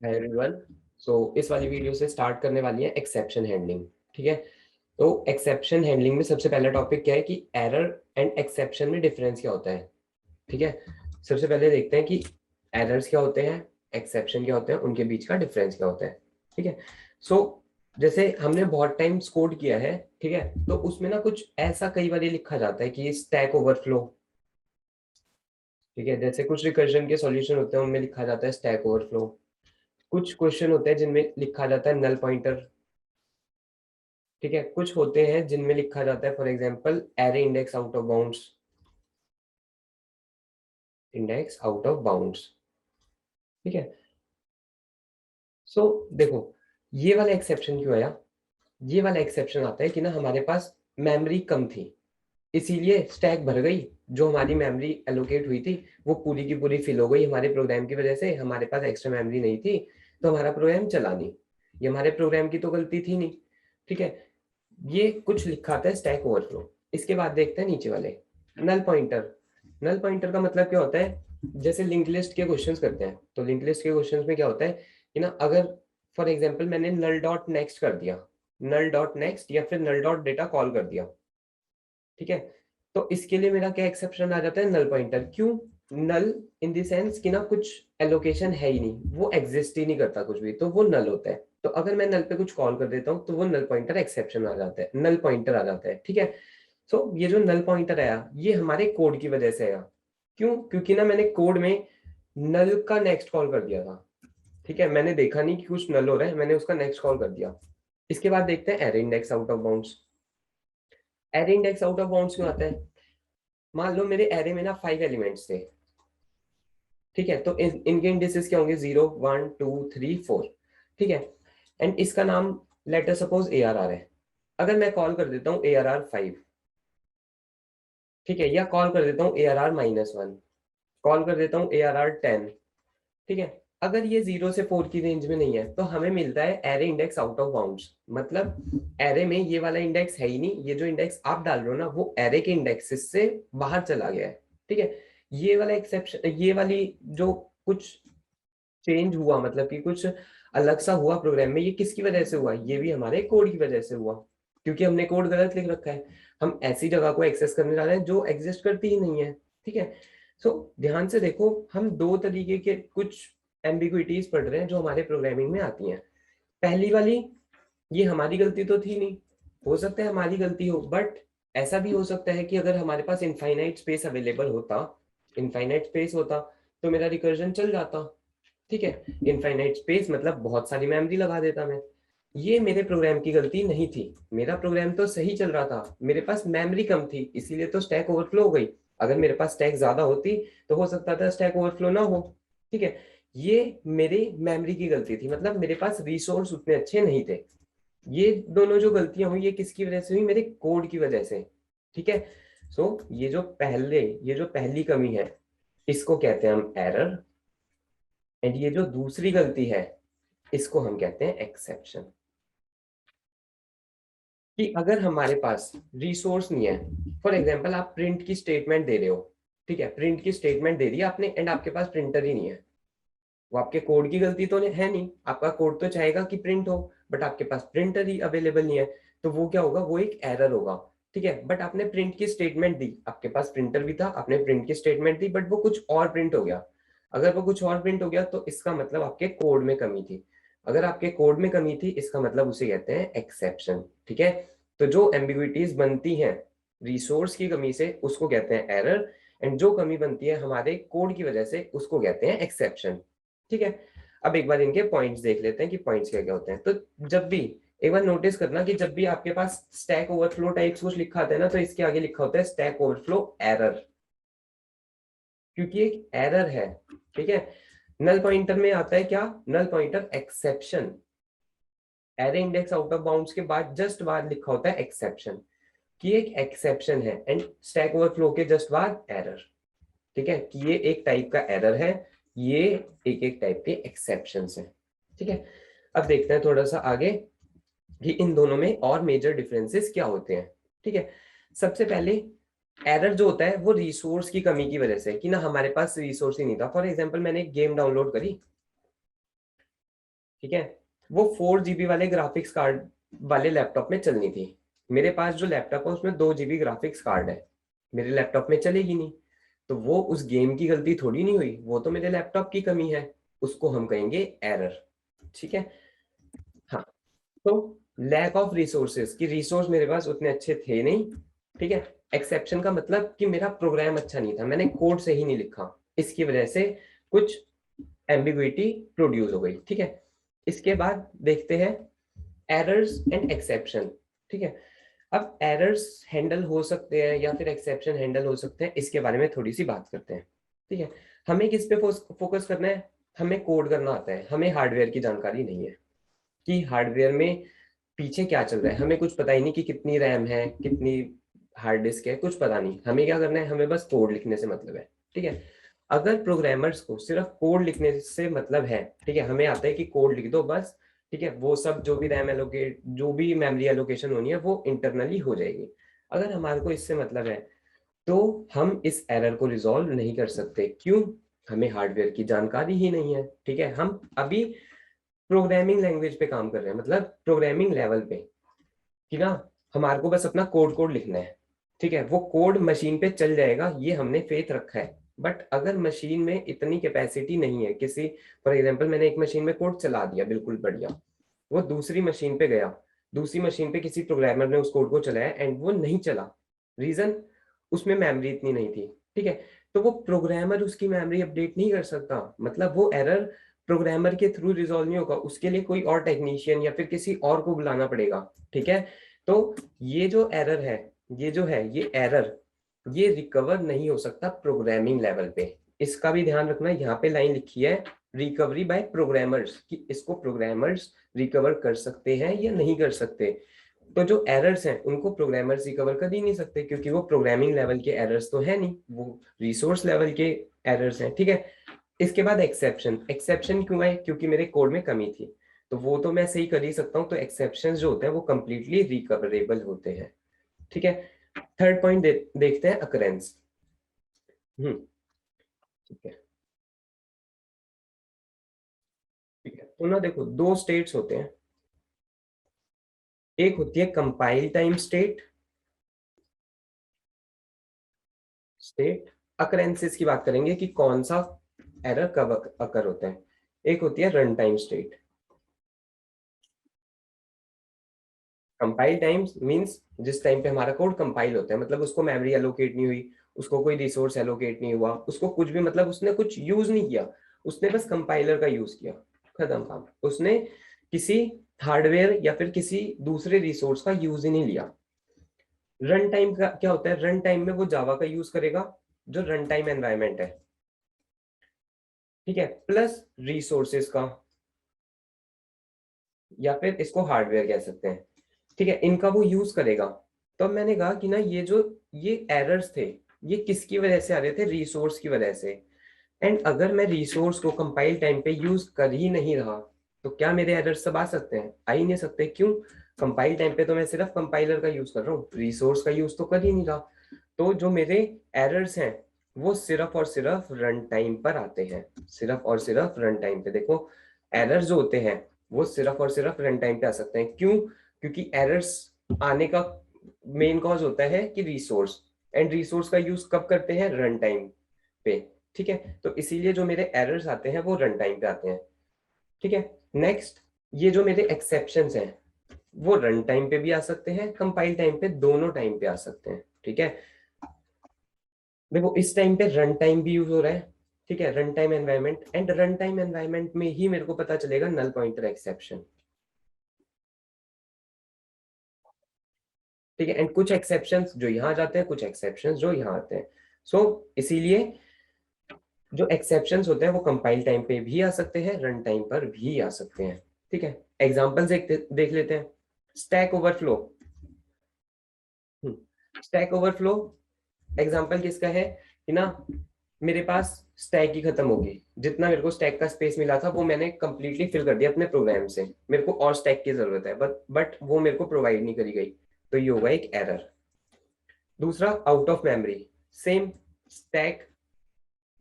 Hi everyone. इस वाली video से स्टार्ट करने वाली है एक्सेप्शन हैंडलिंग। ठीक है, तो एक्सेप्शन हैंडलिंग में सबसे पहला टॉपिक क्या है कि एरर एंड एक्सेप्शन में डिफरेंस क्या होता है। ठीक है, सबसे पहले देखते हैं कि एरर्स क्या होते हैं, एक्सेप्शन क्या होते हैं, उनके बीच का डिफरेंस क्या होता है। ठीक है, सो जैसे हमने बहुत टाइम कोड किया है, ठीक है, तो उसमें ना कुछ ऐसा कई बार लिखा जाता है कि स्टैक ओवरफ्लो। ठीक है, जैसे कुछ रिकर्जन के सॉल्यूशन होते हैं उनमें लिखा जाता है स्टैक ओवरफ्लो। कुछ क्वेश्चन होते हैं जिनमें लिखा जाता है नल पॉइंटर। ठीक है, कुछ होते हैं जिनमें लिखा जाता है for example array index out of bounds, index out of bounds. ठीक है, देखो ये वाला एक्सेप्शन क्यों आया। ये वाला एक्सेप्शन आता है कि ना हमारे पास मेमोरी कम थी, इसीलिए स्टैक भर गई। जो हमारी मेमोरी एलोकेट हुई थी वो पूरी की पूरी फिल हो गई हमारे प्रोग्राम की वजह से। हमारे पास एक्स्ट्रा मेमोरी नहीं थी तो हमारा प्रोग्राम चला नहीं। ये हमारे प्रोग्राम की तो गलती थी नहीं। ठीक है, ये कुछ लिखा था स्टैक ओवरफ्लो। इसके बाद देखते हैं नीचे वाले नल पॉइंटर। नल पॉइंटर का मतलब क्या होता है, जैसे लिंक लिस्ट के क्वेश्चंस करते हैं तो लिंक लिस्ट के क्वेश्चंस में क्या होता है कि ना अगर फॉर एग्जांपल मैंने नल डॉट नेक्स्ट कर दिया, नल डॉट नेक्स्ट या फिर नल डॉट डेटा कॉल कर दिया। ठीक है, तो इसके लिए मेरा क्या एक्सेप्शन आ जाता है, नल पॉइंटर। क्यों नल, इन द सेंस कि ना कुछ एलोकेशन है ही नहीं, वो एग्जिस्ट ही नहीं करता कुछ भी, तो वो नल होता है। तो अगर मैं नल पे कुछ कॉल कर देता हूँ तो वो नल पॉइंटर एक्सेप्शन आ जाता है, नल पॉइंटर आ जाता है। ठीक है, ये जो नल पॉइंटर आया ये हमारे कोड की वजह से आया। क्यों, क्योंकि ना मैंने कोड में नल का नेक्स्ट कॉल कर दिया था। ठीक है, मैंने देखा नहीं कि कुछ नल हो रहा है, मैंने उसका नेक्स्ट कॉल कर दिया। इसके बाद देखते हैं array index out of bounds. Array index out of bounds क्यों आता है। मान लो मेरे एरे में ना 5 एलिमेंट्स थे। ठीक है, तो इनके इंडिसेस क्या होंगे, 0 1 2 3 4। ठीक है, एंड इसका नाम letter suppose A R R है। अगर मैं कॉल कर देता हूँ ए आर आर 5, ठीक है, या कॉल कर देता हूँ ए आर आर -1, कॉल कर देता हूँ ए आर आर 10। ठीक है, अगर ये 0 से 4 की रेंज में नहीं है तो हमें मिलता है array index out of bounds. मतलब एरे में ये वाला इंडेक्स है ही नहीं, ये जो इंडेक्स आप डाल रहे हो ना वो एरे के इंडेक्सेस से बाहर चला गया है। ठीक है, ये वाला एक्सेप्शन, ये वाली जो कुछ चेंज हुआ, मतलब कि कुछ अलग सा हुआ प्रोग्राम में, ये किसकी वजह से हुआ, ये भी हमारे कोड की वजह से हुआ। क्योंकि हमने कोड गलत लिख रखा है, हम ऐसी जगह को एक्सेस करने जा रहे हैं जो एग्जिस्ट करती ही नहीं है। ठीक है, ध्यान से देखो, हम दो तरीके के कुछ एम्बिग्विटीज पढ़ रहे हैं जो हमारे प्रोग्रामिंग में आती हैं। पहली वाली, ये हमारी गलती तो थी नहीं, हो सकता है हमारी गलती हो, बट ऐसा भी हो सकता है कि अगर हमारे पास इनफाइनाइट स्पेस अवेलेबल होता, इनफाइनाइट स्पेस होता तो मेरा रिकर्जन चल जाता। ठीक है, इनफाइनाइट स्पेस मतलब बहुत सारी मेमोरी लगा देता मैं। ये मेरे प्रोग्राम की गलती नहीं थी, मेरा प्रोग्राम तो सही चल रहा था, मेरे पास मेमोरी कम थी इसीलिए तो स्टैक ओवरफ्लो हो गई। अगर मेरे पास स्टैक ज्यादा होती तो हो सकता था स्टैक ओवरफ्लो ना हो। ठीक है, ये मेरी मेमोरी की गलती थी, मतलब मेरे पास रिसोर्स उतने अच्छे नहीं थे। ये दोनों जो गलतियां हुई ये किसकी वजह से हुई, मेरे कोड की वजह से। ठीक है, ये जो पहली कमी है इसको कहते हैं हम एरर, एंड ये जो दूसरी गलती है इसको हम कहते हैं एक्सेप्शन। कि अगर हमारे पास रिसोर्स नहीं है, फॉर एग्जांपल आप प्रिंट की स्टेटमेंट दे रहे हो। ठीक है, प्रिंट की स्टेटमेंट दे दी आपने एंड आपके पास प्रिंटर ही नहीं है। वो आपके कोड की गलती तो है नहीं, आपका कोड तो चाहेगा कि प्रिंट हो, बट आपके पास प्रिंटर ही अवेलेबल नहीं है। तो वो क्या होगा, वो एक एरर होगा। ठीक है, बट आपने प्रिंट की स्टेटमेंट दी, आपके पास प्रिंटर भी था, आपने प्रिंट की स्टेटमेंट दी, बट वो कुछ और प्रिंट हो गया। अगर वो कुछ और प्रिंट हो गया तो इसका मतलब आपके कोड में कमी थी। अगर आपके कोड में कमी थी इसका मतलब उसे कहते हैं एक्सेप्शन। ठीक है, तो जो एम्बिग्विटीज बनती हैं रिसोर्स की कमी से उसको कहते हैं एरर, एंड जो कमी बनती है हमारे कोड की वजह से उसको कहते हैं एक्सेप्शन। ठीक है, अब एक बार इनके पॉइंट्स देख लेते हैं कि पॉइंट्स क्या क्या होते हैं। तो जब भी, एक बार नोटिस करना कि जब भी आपके पास स्टैक ओवरफ्लो टाइप्स कुछ लिखा आता है ना तो इसके आगे लिखा होता है स्टैक ओवरफ्लो एरर, क्योंकि एक एरर है। ठीक है, नल पॉइंटर में आता है क्या, null pointer exception. Array index out of bounds के बाद जस्ट बाद लिखा होता है एक्सेप्शन, कि एक एक्सेप्शन है, एंड स्टैक ओवरफ्लो के जस्ट बाद एरर। ठीक है, कि ये एक टाइप का एरर है, ये एक एक टाइप के एक्सेप्शन है। ठीक है, अब देखते हैं थोड़ा सा आगे कि इन दोनों में और मेजर डिफरेंसेस क्या होते हैं। ठीक है, सबसे पहले एरर जो होता है वो रिसोर्स की कमी की वजह से, कि ना हमारे पास रिसोर्स ही नहीं था। फॉर एग्जांपल मैंने एक गेम डाउनलोड करी, ठीक है, वो 4 GB वाले ग्राफिक्स कार्ड वाले लैपटॉप में चलनी थी। मेरे पास जो लैपटॉप है उसमें 2 GB ग्राफिक्स कार्ड है, मेरे लैपटॉप में चलेगी नहीं। तो वो उस गेम की गलती थोड़ी नहीं हुई, वो तो मेरे लैपटॉप की कमी है, उसको हम कहेंगे एरर। ठीक है। हाँ, तो लैक ऑफ रिसोर्सेज, कि रिसोर्स मेरे पास उतने अच्छे थे नहीं। ठीक है। एक्सेप्शन का मतलब कि मेरा प्रोग्राम अच्छा नहीं था, मैंने कोड सही नहीं लिखा, इसकी वजह से कुछ एम्बिग्विटी प्रोड्यूस हो गई। ठीक है। इसके बाद देखते हैं एरर्स एंड एक्सेप्शन। ठीक है। अब एरर्स हैंडल हो सकते हैं या फिर एक्सेप्शन हैंडल हो सकते हैं, इसके बारे में थोड़ी सी बात करते हैं। ठीक है। हमें किस पे फोकस करना है? हमें कोड करना आता है, हमें हार्डवेयर की जानकारी नहीं है कि हार्डवेयर में पीछे क्या चल रहा है, हमें कुछ पता ही नहीं कि कितनी रैम है, कितनी हार्ड डिस्क है, कुछ पता नहीं। हमें क्या करना है? हमें बस कोड लिखने से मतलब है। ठीक है। अगर प्रोग्रामर्स को सिर्फ कोड लिखने से मतलब है, ठीक है, हमें आता है कि कोड लिख दो बस, ठीक है, वो सब जो भी रैम एलोकेट, जो भी मेमोरी एलोकेशन होनी है वो इंटरनली हो जाएगी। अगर हमारे को इससे मतलब है तो हम इस एरर को रिजॉल्व नहीं कर सकते। क्यों? हमें हार्डवेयर की जानकारी ही नहीं है। ठीक है। हम अभी प्रोग्रामिंग लैंग्वेज पे काम कर रहे हैं, मतलब प्रोग्रामिंग लेवल पे, कि ना हमारे को बस अपना कोड कोड लिखना है। ठीक है। वो कोड मशीन पे चल जाएगा, ये हमने फेथ रखा है। बट अगर मशीन में इतनी कैपेसिटी नहीं है, किसी फॉर एग्जांपल मैंने एक मशीन में कोड चला दिया बिल्कुल बढ़िया, वो दूसरी मशीन पे गया, दूसरी मशीन पे किसी प्रोग्रामर ने उस कोड को चलाया एंड वो नहीं चला। रीजन? उसमें मेमोरी इतनी नहीं थी। ठीक है। तो वो प्रोग्रामर उसकी मेमोरी अपडेट नहीं कर सकता, मतलब वो एरर प्रोग्रामर के थ्रू रिजॉल्व नहीं होगा, उसके लिए कोई और टेक्नीशियन या फिर किसी और को बुलाना पड़ेगा। ठीक है। तो ये जो एरर है, ये जो है ये एरर, ये रिकवर नहीं हो सकता प्रोग्रामिंग लेवल पे। इसका भी ध्यान रखना, यहाँ पे लाइन लिखी है रिकवरी बाय प्रोग्रामर्स, कि इसको प्रोग्रामर्स रिकवर कर सकते हैं या नहीं कर सकते। तो जो एरर्स हैं उनको प्रोग्रामर्स रिकवर कर ही नहीं सकते, क्योंकि वो प्रोग्रामिंग लेवल के एरर्स तो है नहीं, वो रिसोर्स लेवल के एरर्स हैं। ठीक है। इसके बाद एक्सेप्शन। एक्सेप्शन क्यों है? क्योंकि मेरे कोड में कमी थी, तो वो तो मैं सही कर ही सकता हूँ। तो एक्सेप्शन जो होते हैं वो कंप्लीटली रिकवरेबल होते हैं। ठीक है। थर्ड पॉइंट देखते हैं अकरेंस। ठीक है। ठीक है, तो ना देखो, दो स्टेट्स होते हैं। एक होती है compile time state, state occurrences की बात करेंगे कि कौन सा एरर कब अकर होता है। एक होती है run time state. Compile times means जिस टाइम पे हमारा कोड कंपाइल होता है, मतलब उसको मेमोरी एलोकेट नहीं हुई, उसको कोई रिसोर्स एलोकेट नहीं हुआ, उसको कुछ भी, मतलब उसने कुछ यूज नहीं किया, उसने बस कंपाइलर का यूज किया, खत्म काम। उसने किसी हार्डवेयर या फिर किसी दूसरे रिसोर्स का यूज ही नहीं लिया। रन टाइम का क्या होता है? रन टाइम में वो जावा का यूज करेगा, जो रन टाइम एनवायरमेंट है। ठीक है। प्लस रिसोर्सेज का, या फिर इसको हार्डवेयर कह सकते हैं। ठीक है, इनका वो यूज करेगा। तो मैंने कहा कि ना ये जो ये एरर्स थे, ये किसकी वजह से आ रहे थे? रिसोर्स की वजह से। एंड अगर मैं रिसोर्स को कंपाइल टाइम पे यूज कर ही नहीं रहा, तो क्या मेरे एरर्स सब आ सकते हैं? आ ही नहीं सकते। क्यों? कंपाइल टाइम पे तो मैं सिर्फ कंपाइलर का यूज कर रहा हूँ, रिसोर्स का यूज तो कर ही नहीं रहा। तो जो मेरे एरर्स हैं वो सिर्फ और सिर्फ रन टाइम पर आते हैं, सिर्फ और सिर्फ रन टाइम पे। देखो, एरर्स जो होते हैं वो सिर्फ और सिर्फ रन टाइम पे आ सकते हैं। क्यों? क्योंकि एरर्स आने का मेन कॉज होता है कि रिसोर्स, एंड रिसोर्स का यूज कब करते हैं? रन टाइम पे। ठीक है। तो इसीलिए जो मेरे एरर्स आते हैं वो रन टाइम पे आते हैं। ठीक है। नेक्स्ट, ये जो मेरे एक्सेप्शंस हैं वो रन टाइम पे भी आ सकते हैं, कंपाइल टाइम पे, दोनों टाइम पे आ सकते हैं। ठीक है। देखो, इस टाइम पे रन टाइम भी यूज हो रहा है। ठीक है, run time environment, and run time environment में ही मेरे को पता चलेगा नल पॉइंटर एक्सेप्शन। ठीक है। एंड कुछ एक्सेप्शंस जो यहाँ जाते हैं, कुछ एक्सेप्शंस जो यहाँ आते हैं। सो इसीलिए जो एक्सेप्शंस होते हैं वो कंपाइल टाइम पे भी आ सकते हैं, रन टाइम पर भी आ सकते हैं। ठीक है। एग्जांपल्स देख लेते हैं। Stack overflow. Stack overflow example किसका है? कि ना मेरे पास स्टैक ही खत्म होगी, जितना मेरे को स्टैक का स्पेस मिला था वो मैंने कंप्लीटली फिल कर दिया अपने प्रोग्राम से, मेरे को और स्टैक की जरूरत है, बट वो मेरे को प्रोवाइड नहीं करी गई, तो ये होगा एक एरर। दूसरा, out of memory. Same, stack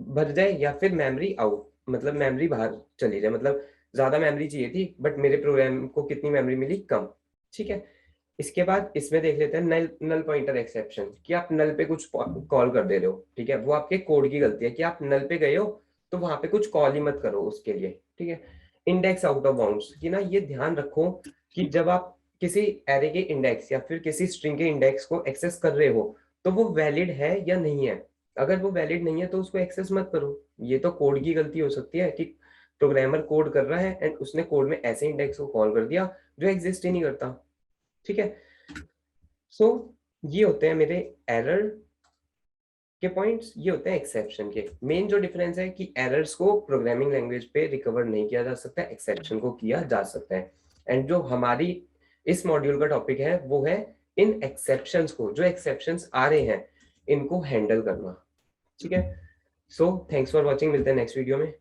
भर जाए या फिर मेमोरी आउट, मतलब मेमोरी बाहर चली जाए, मतलब ज्यादा मेमोरी चाहिए थी बट मेरे प्रोग्राम को कितनी मेमोरी मिली, कम। ठीक है, इसके बाद इसमें देख लेते हैं नल नल पॉइंटर एक्सेप्शन, कि आप नल पे कुछ कॉल कर दे रहे हो, ठीक है, वो आपके कोड की गलती है कि आप नल पे गए हो तो वहां पे कुछ कॉल ही मत करो उसके लिए, ठीक है। इंडेक्स आउट ऑफ बाउंड्स, कि ना ये ध्यान रखो कि जब आप किसी एरे के इंडेक्स या फिर किसी स्ट्रिंग के इंडेक्स को एक्सेस कर रहे हो तो वो वैलिड है या नहीं है। अगर वो वैलिड नहीं है तो उसको एक्सेस मत करो। ये तो कोड की गलती हो सकती है कि प्रोग्रामर कोड कर रहा है एंड उसने कोड में ऐसे इंडेक्स को कॉल कर दिया जो एग्जिस्ट ही नहीं करता, ठीक है। सो ये होते हैं मेरे एरर के पॉइंट्स, ये होते हैं एक्सेप्शन के। मेन जो डिफरेंस है कि एरर्स को प्रोग्रामिंग लैंग्वेज पे रिकवर नहीं किया जा सकता, एक्सेप्शन को किया जा सकता है। एंड जो हमारी इस मॉड्यूल का टॉपिक है वो है इन एक्सेप्शंस को, जो एक्सेप्शंस आ रहे हैं इनको हैंडल करना, ठीक है। सो थैंक्स फॉर वॉचिंग, मिलते हैं नेक्स्ट वीडियो में।